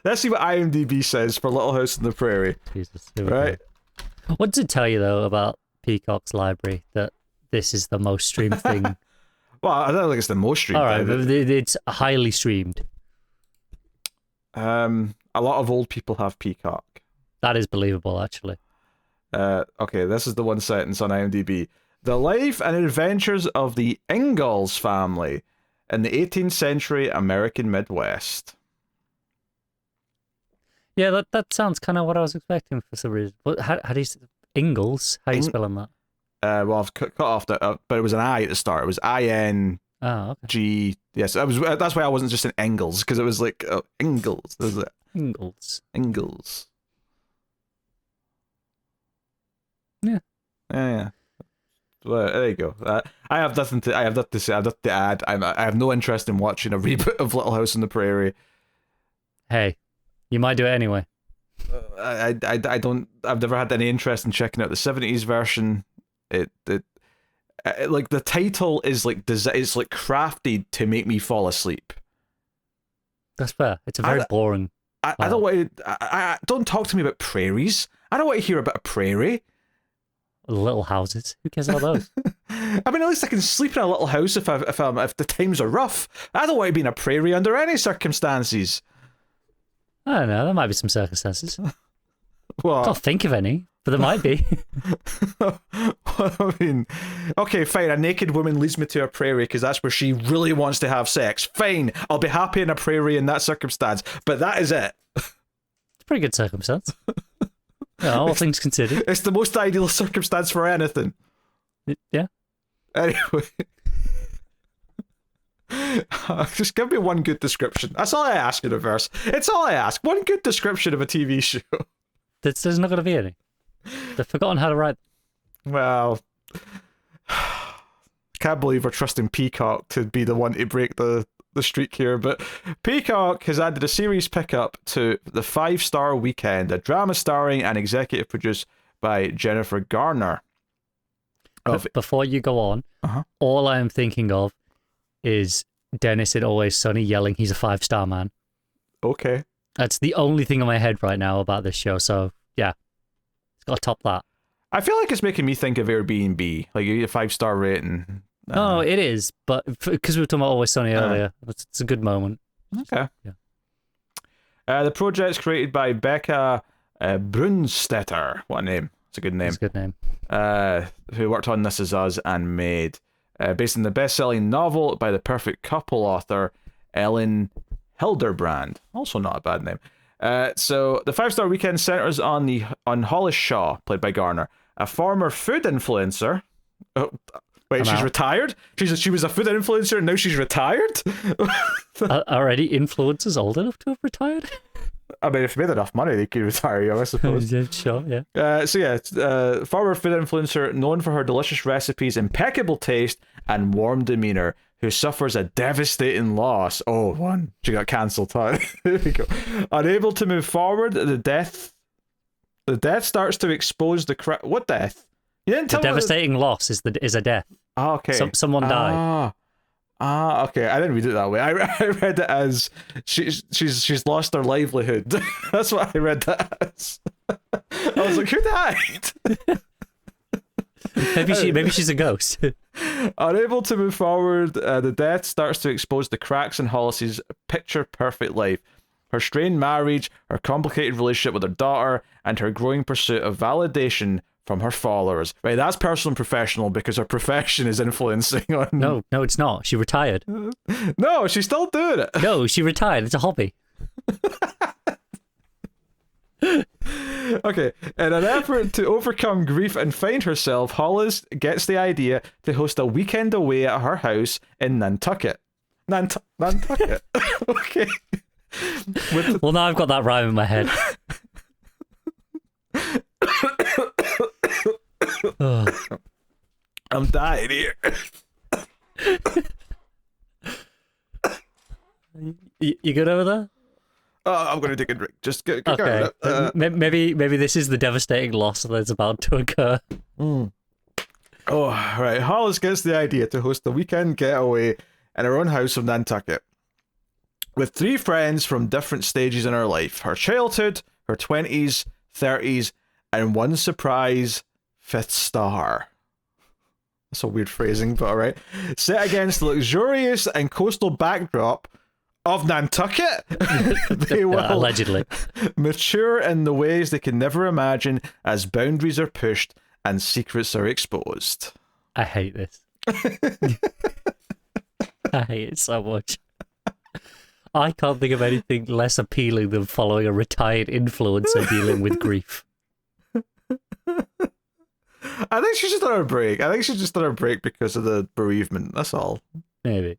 Let's see what IMDb says for Little House on the Prairie. Jesus. Right. What does it tell you, though, about Peacock's library, that this is the most streamed thing? Well, I don't think it's the most streamed. All right, but it's highly streamed. A lot of old people have Peacock. That is believable, actually. Okay, this is the one sentence on IMDb. The life and adventures of the Ingalls family in the 18th century American Midwest. Yeah, that sounds kind of what I was expecting for some reason. But how do you... Ingalls? How are you spelling that? Well, I've cut off that, but it was an I at the start. It was ING. Oh, okay. Yes, that's why I wasn't just in Ingalls, because it was like Ingalls. Ingalls. Ingalls. Yeah. Yeah. Well, there you go. I have nothing to say. I have nothing to add. I have no interest in watching a reboot of Little House on the Prairie. Hey, you might do it anyway. I don't. I've never had any interest in checking out the 70s version. It like the title is like it's like crafted to make me fall asleep. That's fair. It's a very boring. I don't want to. I don't talk to me about prairies. I don't want to hear about a prairie. Little houses. Who cares about those? I mean, at least I can sleep in a little house if the times are rough. I don't want to be in a prairie under any circumstances. I don't know. There might be some circumstances. Well, I can't think of any, but there might be. I mean, okay, fine. A naked woman leads me to a prairie because that's where she really wants to have sex. Fine, I'll be happy in a prairie in that circumstance, but that is it. It's a pretty good circumstance. Yeah, all things considered. It's the most ideal circumstance for anything. Yeah. Anyway. Just give me one good description. That's all I ask, Universe. It's all I ask. One good description of a TV show. There's not going to be any. They've forgotten how to write. Well, I can't believe we're trusting Peacock to be the one to break the streak here, but Peacock has added a series pickup to the 5-Star Weekend, a drama starring and executive produced by Jennifer Garner. Before you go on, all I am thinking of is Dennis in Always Sunny yelling he's a 5-star man. Okay. That's the only thing in my head right now about this show, so yeah. It's got to top that. I feel like it's making me think of Airbnb, like a 5-star rating. Oh, it is, but because we were talking about Always Sunny earlier, it's a good moment. Okay. Yeah. The project's created by Becca Brunstetter. What a name. It's a good name. It's a good name. Who worked on This Is Us and made based on the best-selling novel by the Perfect Couple author Ellen Hilderbrand. Also not a bad name. So the 5-star weekend centers on Hollis Shaw, played by Garner, a former food influencer. Oh, wait, she's retired? She was a food influencer and now she's retired? Are already influencers old enough to have retired? I mean, if you made enough money, they could retire you, I suppose. Yeah, sure, yeah. Former food influencer known for her delicious recipes, impeccable taste, and warm demeanor, who suffers a devastating loss. Oh, one. She got cancelled, huh? There we go. Unable to move forward, the death starts to expose the What death? You didn't tell the me devastating loss is a death. Oh, okay. Someone died. Okay. I didn't read it that way. I read it as she's lost her livelihood. That's what I read that as. I was like, who died? Maybe she's a ghost. Unable to move forward, the death starts to expose the cracks in Hollis's picture-perfect life. Her strained marriage, her complicated relationship with her daughter, and her growing pursuit of validation from her followers. Right, that's personal and professional because her profession is influencing on... No, it's not. She retired. No, she's still doing it. No, she retired. It's a hobby. Okay, in an effort to overcome grief and find herself, Hollis gets the idea to host a weekend away at her house in Nantucket. Nantucket. Okay. Well, now I've got that rhyme in my head. I'm dying here. You good over there? Oh, I'm going to take a drink. Just get okay. Maybe this is the devastating loss that's about to occur. Oh, right. Hollis gets the idea to host a weekend getaway in her own house of Nantucket with 3 friends from different stages in her life: her childhood, her 20s, 30s, and one surprise 5th star. That's a weird phrasing, but alright. Set against the luxurious and coastal backdrop of Nantucket, they will allegedly mature in the ways they can never imagine as boundaries are pushed and secrets are exposed. I hate this. I hate it so much. I can't think of anything less appealing than following a retired influencer dealing with grief. I think she's just on her break. I think she's just on her break because of the bereavement. That's all. Maybe.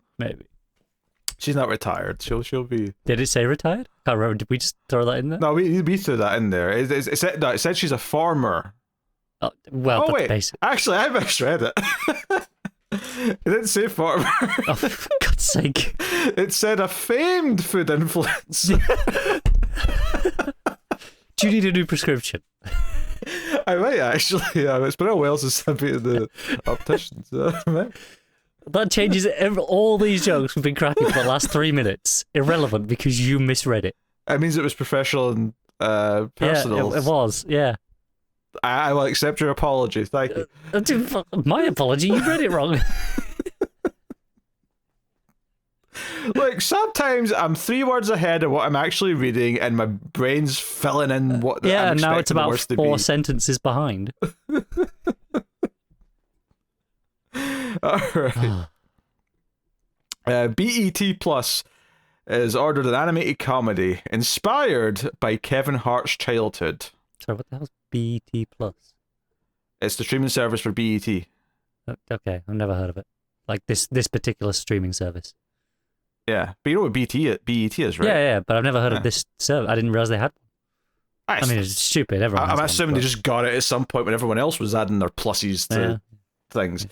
She's not retired. She'll be. Did it say retired? Can't remember. Did we just throw that in there? No, we threw that in there. It said she's a farmer. Oh, well, wait. Basic. Actually, I misread it. It didn't say farmer. Oh, for God's sake! It said a famed food influencer. Do you need a new prescription? I might actually. Yeah, it's been a while since I've been to the optician. So that changes all these jokes we've been cracking for the last 3 minutes. Irrelevant because you misread it. It means it was professional and personal. Yeah, it was. Yeah. I will accept your apology. Thank you. My apology. You read it wrong. Look, sometimes I'm 3 words ahead of what I'm actually reading, and my brain's filling in what. Yeah, I'm now it's about words to 4 be. sentences behind. All right. BET Plus is ordered an animated comedy inspired by Kevin Hart's childhood. Sorry, what the hell's BET Plus? It's the streaming service for BET. Okay, I've never heard of it. Like this particular streaming service. Yeah, but you know what BET is, right? Yeah, but I've never heard of this service. I didn't realize they had one. I mean, it's stupid. Everyone. I'm assuming they just got it at some point when everyone else was adding their pluses to things.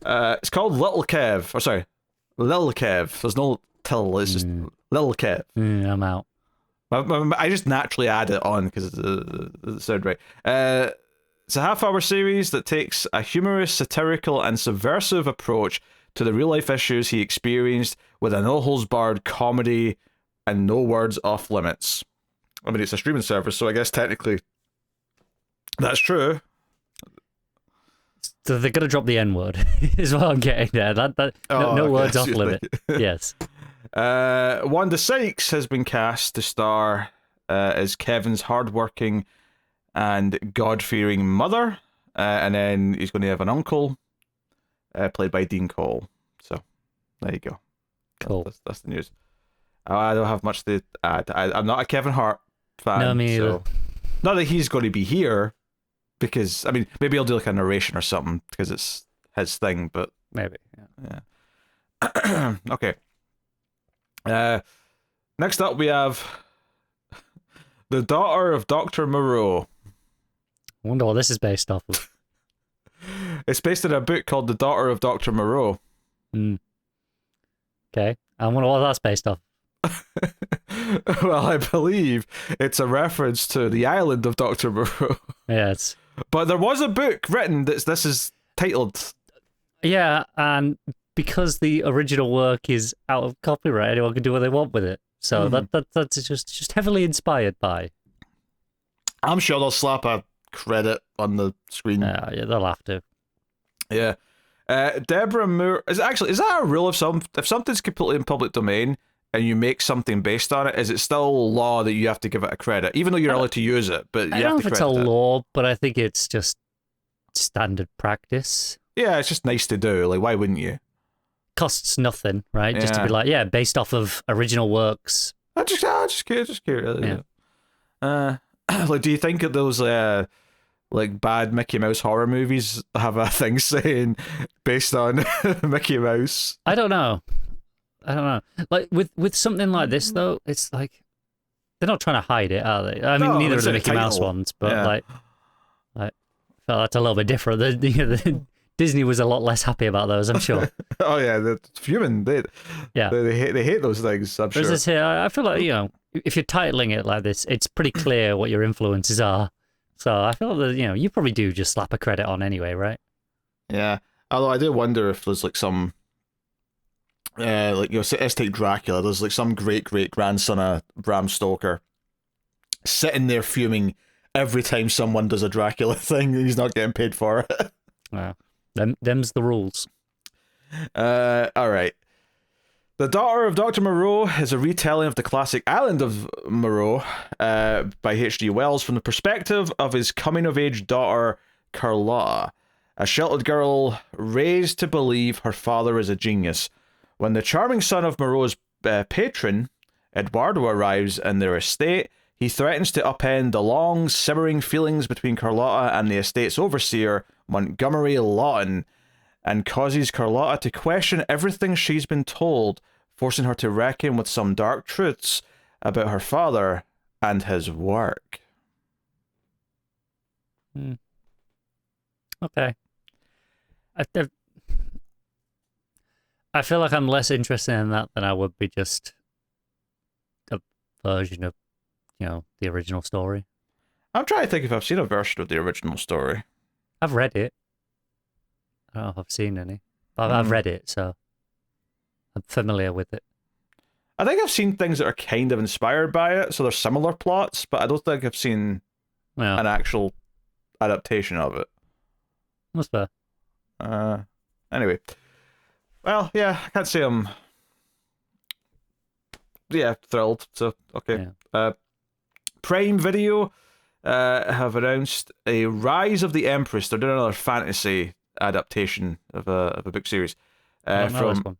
It's called Little Kev. Or sorry, Lil Kev. There's no till. It's just Lil Kev. I'm out. I just naturally add it on because it sounded right. It's a half-hour series that takes a humorous, satirical, and subversive approach to the real-life issues he experienced with a no-holds-barred comedy and no words off limits. I mean, it's a streaming service, so I guess technically that's true. So they're going to drop the N-word, is what I'm getting there. No words off limit. Yes. Wanda Sykes has been cast to star as Kevin's hardworking and God-fearing mother, and then he's going to have an uncle played by Dean Cole. So there you go. Cool. That's the news. I don't have much to add. I'm not a Kevin Hart fan. No, me either. So not that he's going to be here, because I mean maybe he'll do like a narration or something because it's his thing. But Maybe. yeah. Okay. Next up we have the daughter of Dr. Moreau. I wonder what this is based off of. It's based on a book called The Daughter of Dr. Moreau. Okay. I wonder what that's based off. Well, I believe it's a reference to the island of Dr. Moreau. Yeah, it's... But there was a book written that this is titled. Yeah, and because the original work is out of copyright, anyone can do what they want with it. So that's just heavily inspired by. I'm sure they'll slap a credit on the screen. Yeah, they'll have to. Yeah. Deborah Moore is that a rule if something's completely in public domain and you make something based on it, is it still law that you have to give it a credit, even though you're allowed to use it? But I don't know if it's a law, but I think it's just standard practice. Yeah, it's just nice to do. Like, why wouldn't you? Costs nothing, right? Yeah. Just to be like, yeah, based off of original works. Just curious. Yeah. Like, do you think that those like bad Mickey Mouse horror movies have a thing saying based on Mickey Mouse? I don't know. Like with something like this though, it's like they're not trying to hide it, are they? I mean, neither of the Mickey Mouse ones, but like I felt that's a little bit different. Disney was a lot less happy about those, I'm sure. Oh yeah, they're fuming. They hate those things. I'm sure. This here, I feel like if you're titling it like this, it's pretty clear what your influences are. So I feel that you probably do just slap a credit on anyway, right? Yeah. Although I do wonder if there's like some, let's take Dracula. There's like some great grandson of Bram Stoker sitting there fuming every time someone does a Dracula thing and he's not getting paid for it. Wow. Them's the rules. All right. The Daughter of Dr. Moreau is a retelling of the classic Island of Moreau by H.G. Wells from the perspective of his coming-of-age daughter, Carlotta, a sheltered girl raised to believe her father is a genius. When the charming son of Moreau's patron, Eduardo, arrives in their estate, he threatens to upend the long, simmering feelings between Carlotta and the estate's overseer, Montgomery Lawton, and causes Carlotta to question everything she's been told, forcing her to reckon with some dark truths about her father and his work. Okay. I feel like I'm less interested in that than I would be just a version of, the original story. I'm trying to think if I've seen a version of the original story. I've read it. I don't know if I've seen any. But I've read it, so I'm familiar with it. I think I've seen things that are kind of inspired by it, so they're similar plots, but I don't think I've seen an actual adaptation of it. That's fair. Anyway. Well, yeah, I can't say I'm thrilled, so okay. Yeah. Prime Video have announced a Rise of the Empress. They're doing another fantasy adaptation of a book series from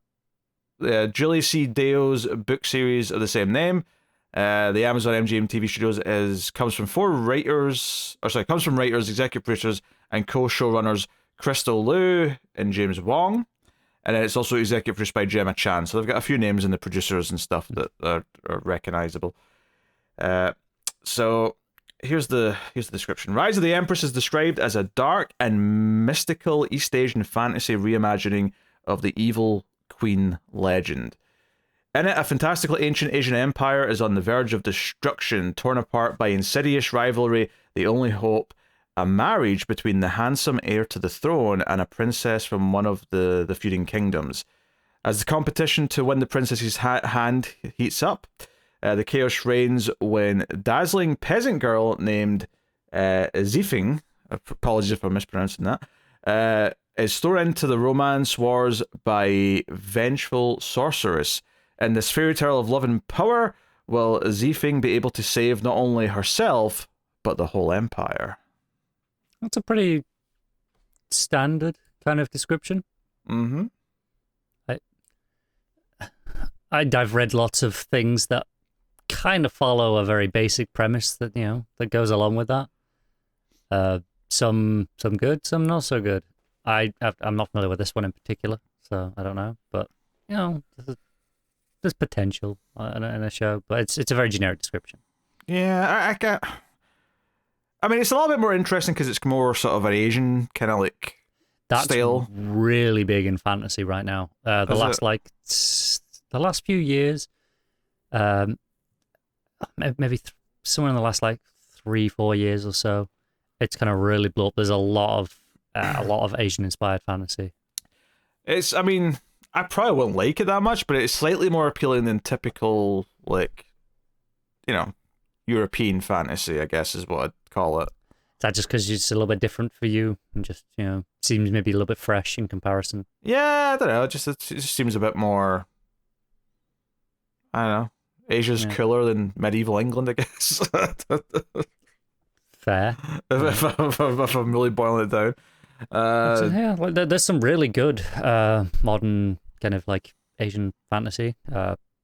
Julie C. Deo's book series of the same name. The Amazon MGM TV Studios comes from writers, executive producers, and co-showrunners Crystal Liu and James Wong. And then it's also executive produced by Gemma Chan. So they've got a few names in the producers and stuff that are recognizable. So here's the description. Rise of the Empress is described as a dark and mystical East Asian fantasy reimagining of the evil queen legend. In it, a fantastical ancient Asian empire is on the verge of destruction, torn apart by insidious rivalry, the only hope, a marriage between the handsome heir to the throne and a princess from one of the feuding kingdoms. As the competition to win the princess's hand heats up, the chaos reigns when a dazzling peasant girl named Zifing, apologies if I'm mispronouncing that, is thrown into the romance wars by vengeful sorceress. In this fairy tale of love and power, will Zifing be able to save not only herself, but the whole empire? That's a pretty standard kind of description. Mm-hmm. I've read lots of things that kind of follow a very basic premise that that goes along with that. Some good, some not so good. I'm not familiar with this one in particular, so I don't know. But there's potential in a show, but it's a very generic description. Yeah, I mean, it's a little bit more interesting because it's more sort of an Asian kind of like That's style. really big in fantasy right now. The last few years, maybe somewhere in the last like 3-4 years or so, it's kind of really blew up. There's a lot of Asian inspired fantasy. I mean, I probably wouldn't like it that much, but it's slightly more appealing than typical, like, European fantasy, I guess is what I'd call it. Is that just because it's a little bit different for you and just, seems maybe a little bit fresh in comparison? Yeah, I don't know. It just seems a bit more, I don't know. Asia's cooler than medieval England, I guess. Fair. if I'm really boiling it down. There's some really good modern kind of like Asian fantasy.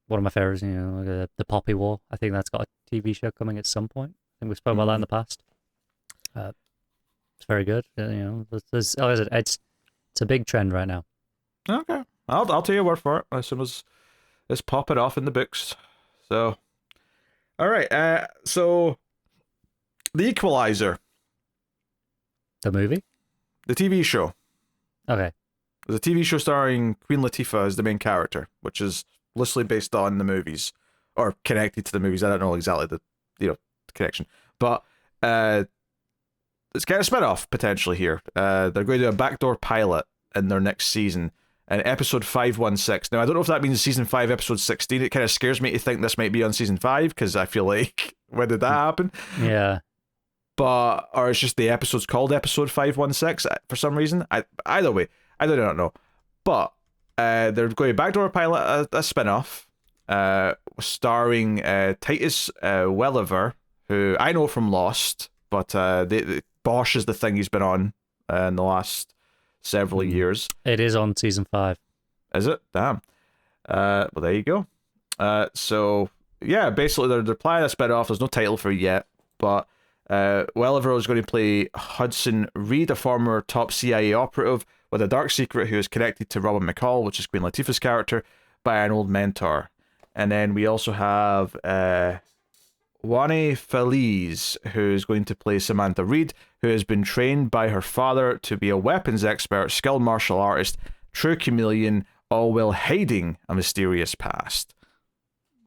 One of my favorites, the Poppy War. I think that's got a TV show coming at some point. I think we spoke about that in the past. It's very good. There's it's a big trend right now. Okay, I'll take your word for it as soon as it's popping off in the books. So, all right. So, The Equalizer, the movie, the TV show. Okay. There's a TV show starring Queen Latifah as the main character, which is loosely based on the movies or connected to the movies. I don't know exactly the connection, but it's kind of spin-off potentially here. They're going to do a backdoor pilot in their next season, in episode 516. Now I don't know if that means season 5, episode 16. It kind of scares me to think this might be on season 5 because I feel like when did that happen? Yeah. Or it's just the episode's called episode 516 for some reason. Either way, I do not know. But they're going to backdoor pilot a spin-off starring Titus Welliver, who I know from Lost, but Bosch is the thing he's been on in the last several years. It is on season 5. Is it? Damn. Well, there you go. So, yeah, basically they're planning a spin-off. There's no title for it yet, but Welliver is going to play Hudson Reed, a former top CIA operative with a dark secret who is connected to Robin McCall, which is Queen Latifah's character, by an old mentor. And then we also have Juane Feliz, who's going to play Samantha Reed, who has been trained by her father to be a weapons expert, skilled martial artist, true chameleon, all while hiding a mysterious past.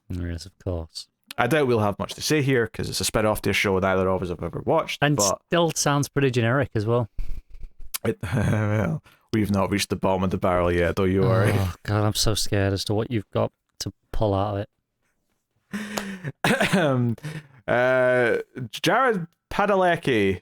Yes, of course. I doubt we'll have much to say here because it's a spin-off to a show neither of us have ever watched. And but still sounds pretty generic as well. Well, we've not reached the bottom of the barrel yet, don't you worry. Oh, God, I'm so scared as to what you've got to pull out of it. Jared Padalecki,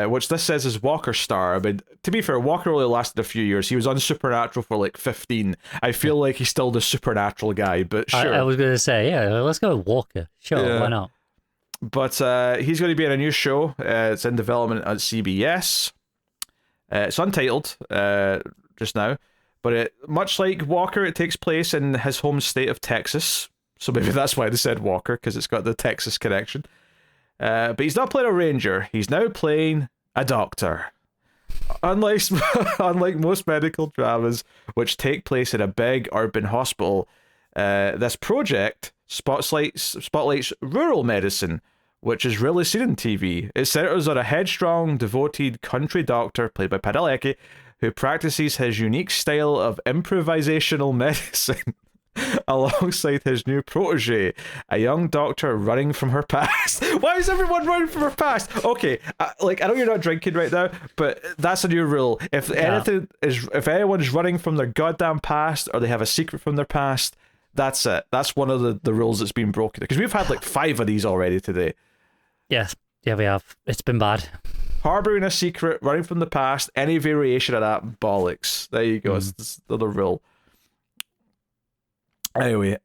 which this says is Walker star. I mean, to be fair, Walker only lasted a few years. He was on Supernatural for like 15. I feel like he's still the Supernatural guy, but sure. I was going to say, yeah, let's go with Walker. Sure, why not? But he's going to be in a new show. It's in development at CBS. It's untitled just now, but much like Walker, it takes place in his home state of Texas. So maybe that's why they said Walker, because it's got the Texas connection. But he's not playing a ranger. He's now playing a doctor. Unlike most medical dramas, which take place in a big urban hospital, this project spotlights rural medicine, which is rarely seen in TV. It centers on a headstrong, devoted country doctor, played by Padalecki, who practices his unique style of improvisational medicine alongside his new protege, a young doctor running from her past. Why is everyone running from her past? Okay, I know you're not drinking right now, but that's a new rule. If anyone's running from their goddamn past or they have a secret from their past, that's it. That's one of the rules that's been broken. Because we've had like 5 of these already today. Yes, yeah, we have. It's been bad. Harboring a secret, running from the past, any variation of that, bollocks. There you go. It's the rule. Anyway,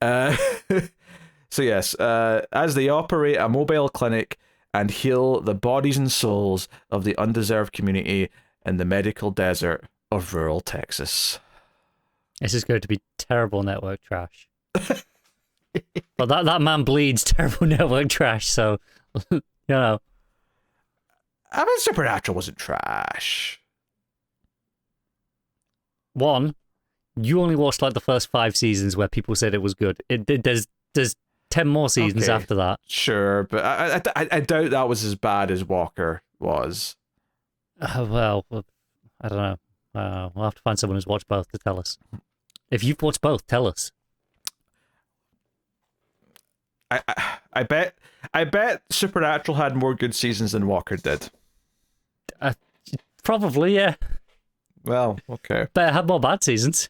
so yes, as they operate a mobile clinic and heal the bodies and souls of the undeserved community in the medical desert of rural Texas. This is going to be terrible network trash. But that man bleeds terrible network trash, so, you know. I mean, Supernatural wasn't trash. One, you only watched like the first 5 seasons where people said it was good. There's 10 more seasons after that. Sure, but I doubt that was as bad as Walker was. Well, I don't know. We'll have to find someone who's watched both to tell us. If you've watched both, tell us. I bet Supernatural had more good seasons than Walker did. Probably, yeah. Well, okay. But it had more bad seasons.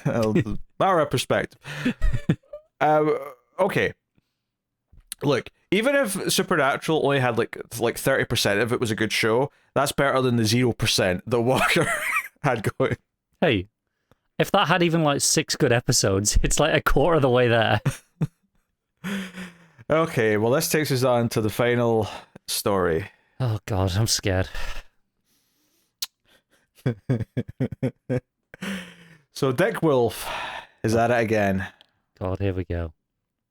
Matter of perspective. Okay. Look, even if Supernatural only had like 30% of it was a good show, that's better than the 0% that Walker had going. Hey, if that had even like 6 good episodes, it's like a quarter of the way there. Okay, well, this takes us on to the final story. Oh God, I'm scared. So Dick Wolf is at it again. God, here we go.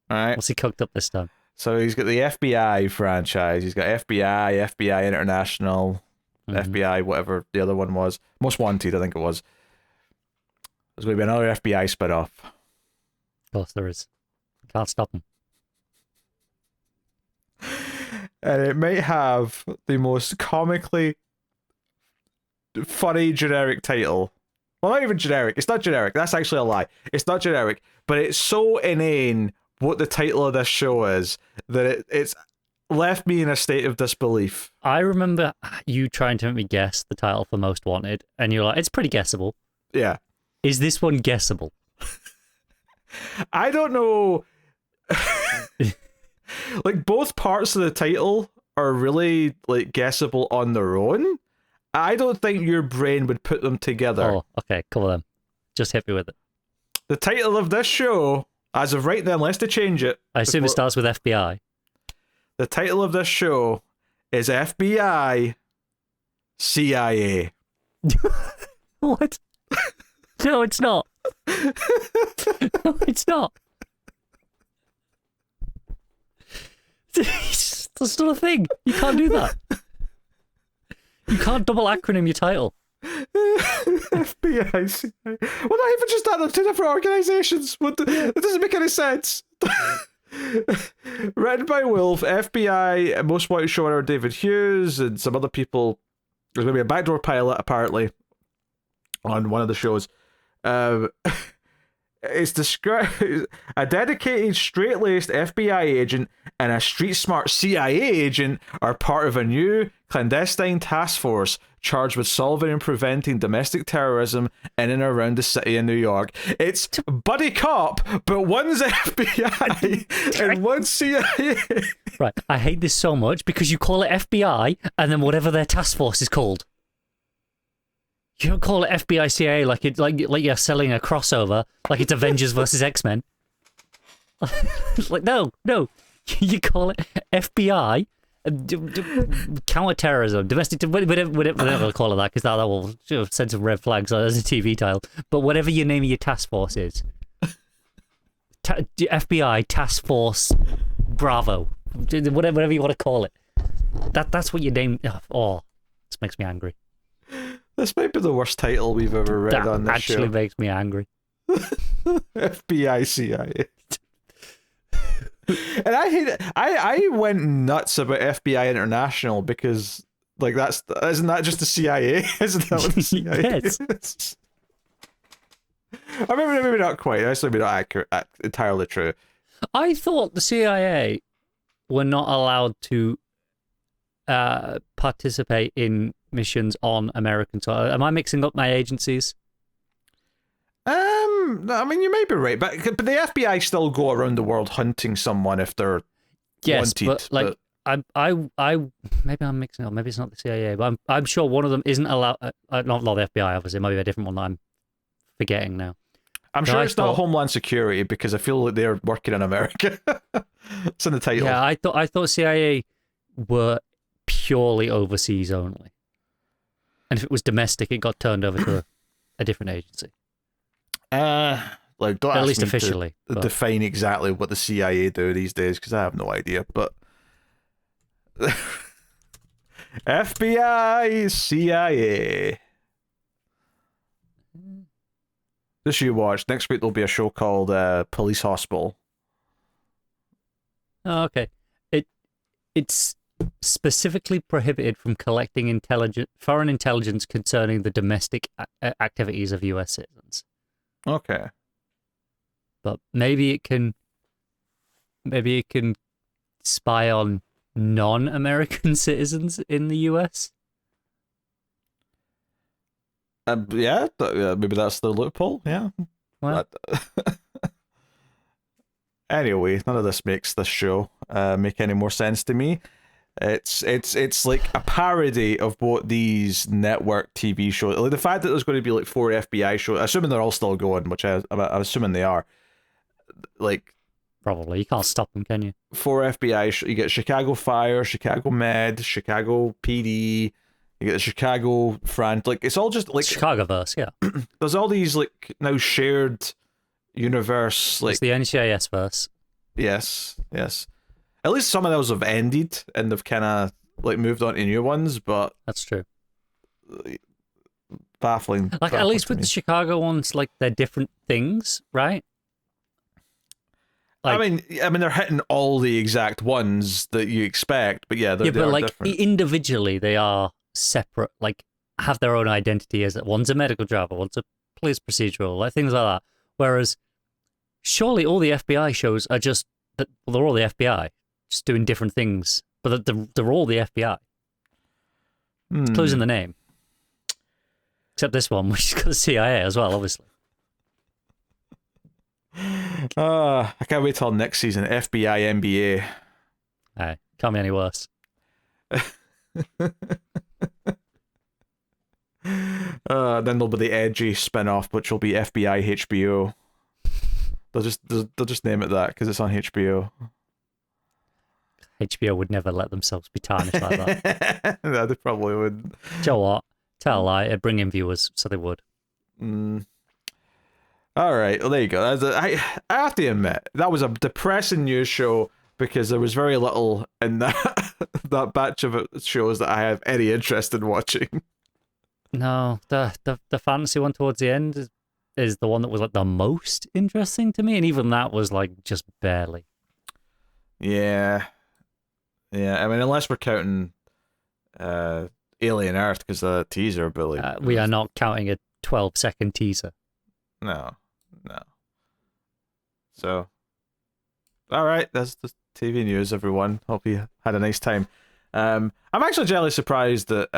All right. What's he cooked up this time? So he's got the FBI franchise. He's got FBI International, FBI, whatever the other one was. Most Wanted, I think it was. There's going to be another FBI spin-off. Of course there is. Can't stop him. And it might have the most comically funny generic title. Well, not even generic. It's not generic. That's actually a lie. It's not generic. But it's so inane what the title of this show is that it's left me in a state of disbelief. I remember you trying to make me guess the title for Most Wanted, and you're like, it's pretty guessable. Yeah. Is this one guessable? I don't know. Like, both parts of the title are really, like, guessable on their own. I don't think your brain would put them together. Oh, okay, cool then. Just hit me with it. The title of this show, as of right now, unless they change it... I assume it starts with FBI. The title of this show is FBI CIA. What? No, it's not. No, it's not. That's not a thing. You can't do that. You can't double acronym your title. FBI CIA. Well, not even just that. They're 2 different organizations. It doesn't make any sense. Written by Wolf, FBI, Most Wanted showrunner David Hughes, and some other people. There's going to be a backdoor pilot, apparently, on one of the shows. It's described a dedicated, straight-laced FBI agent and a street-smart CIA agent are part of a new clandestine task force charged with solving and preventing domestic terrorism in and around the city of New York. It's buddy cop, but one's FBI and one's CIA. Right, I hate this so much because you call it FBI and then whatever their task force is called. You don't call it FBI CIA like it's like you're selling a crossover, like it's Avengers versus X-Men. Like no, you call it FBI, counterterrorism, domestic, whatever call it that, because that will send some red flags as a TV title. But whatever your name of your task force is, FBI Task Force Bravo, whatever you want to call it. That's what your name. Oh, this makes me angry. This might be the worst title we've ever read on this show. That actually makes me angry. FBI CIA. And I hate it. I went nuts about FBI International because, like, isn't that just the CIA? Isn't that what the CIA Yes. is? Or maybe not quite. That's maybe not accurate, entirely true. I thought the CIA were not allowed to participate in missions on American soil. Am I mixing up my agencies? I mean, you may be right, but the FBI still go around the world hunting someone if they're wanted. But like, I maybe I'm mixing up. Maybe it's not the CIA, but I'm sure one of them isn't allowed. Not the FBI, obviously. It might be a different one that I'm forgetting now. I'm sure it's not Homeland Security because I feel like they're working in America. It's in the title. Yeah, I thought CIA were purely overseas only, and if it was domestic, it got turned over to a different agency? Like, don't At ask least me officially. to But define exactly what the CIA do these days, because I have no idea. But FBI, CIA. This you watch. Next week there'll be a show called Police Hospital. oh, okay. It's specifically prohibited from collecting foreign intelligence concerning the domestic activities of U.S. citizens. Okay. But maybe it can spy on non-American citizens in the U.S. Yeah, maybe that's the loophole. Yeah. Well, Anyway, none of this makes this show make any more sense to me. It's like a parody of what these network TV shows. Like the fact that there's going to be like 4 FBI shows, assuming they're all still going, which I'm assuming they are. Like probably you can't stop them, can you? 4 FBI. You get Chicago Fire, Chicago Med, Chicago PD. You get the Chicago Front. Like it's all just like Chicagoverse. Yeah, there's all these like now shared universe. Like it's the NCIS verse. yes. At least some of those have ended and they've kind of like moved on to new ones, but That's true. baffling. Like at least with the Chicago ones, like they're different things, right? Like, I mean, they're hitting all the exact ones that you expect, but yeah, they but are like different. individually, they are separate. Like have their own identity as one's a medical driver, one's a police procedural, like things like that. Whereas, surely all the FBI shows are just that they're all the FBI, just doing different things, but they're all the FBI. It's closing the name, except this one, which has got the CIA as well, obviously. I can't wait till next season. FBI NBA. Aye, can't be any worse. Then there'll be the edgy spin-off, which will be FBI HBO. They'll just name it that because it's on HBO. HBO would never let themselves be tarnished like that. No, they probably would. Do you know what? Tell a lie. It'd bring in viewers, so they would. All right, well, there you go. I have to admit, that was a depressing news show because there was very little in that that batch of shows that I have any interest in watching. No, the fantasy one towards the end is the one that was like the most interesting to me, and even that was like just barely. Yeah. I mean, unless we're counting Alien Earth because the teaser, Billy. We are not counting a 12-second teaser. No. So, all right, that's the TV news, everyone. Hope you had a nice time. I'm actually generally surprised that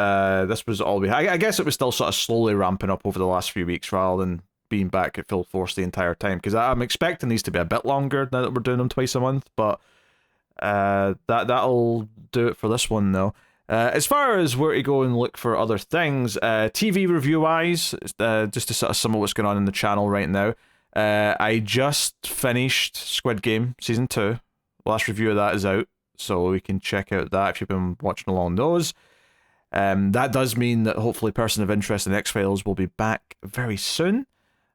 this was all we had. I guess it was still sort of slowly ramping up over the last few weeks rather than being back at full force the entire time, because I'm expecting these to be a bit longer now that we're doing them twice a month, but that'll do it for this one, though. As far as where to go and look for other things, TV review-wise, just to sort of sum up what's going on in the channel right now, I just finished Squid Game Season 2. The last review of that is out, so we can check out that if you've been watching along those. That does mean that hopefully Person of Interest and X-Files will be back very soon.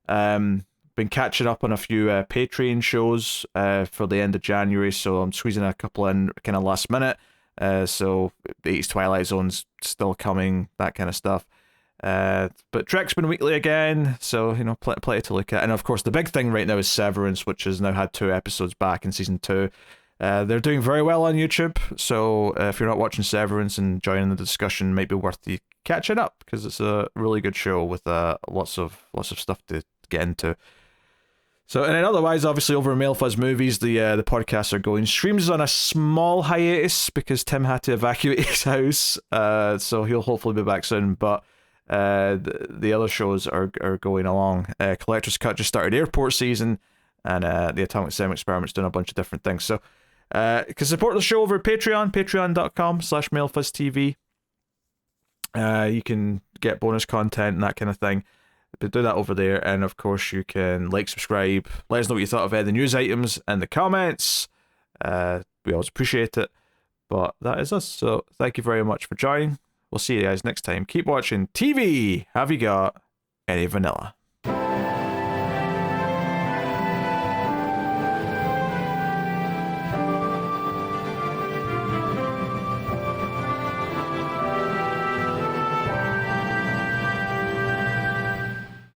Been catching up on a few Patreon shows for the end of January, so I'm squeezing a couple in kind of last minute. So the 80s Twilight Zone's still coming, that kind of stuff. But Trek's been weekly again, so you know, plenty to look at. And of course, the big thing right now is Severance, which has now had 2 episodes back in season 2. They're doing very well on YouTube, so if you're not watching Severance and joining the discussion, might be worth you catching up because it's a really good show with lots of stuff to get into. So, and then otherwise, obviously, over in Male Fuzz Movies, the podcasts are going. Streams is on a small hiatus because Tim had to evacuate his house, so he'll hopefully be back soon. But the other shows are going along. Collector's Cut just started airport season, and the Atomic Sim Experiment's doing a bunch of different things. So, you can support the show over at Patreon, patreon.com/MaleFuzzTV. You can get bonus content and that kind of thing. But do that over there, and of course you can like, subscribe, let us know what you thought of the news items in the comments. We always appreciate it. But that is us, so thank you very much for joining. We'll see you guys next time. Keep watching TV. Have you got any vanilla.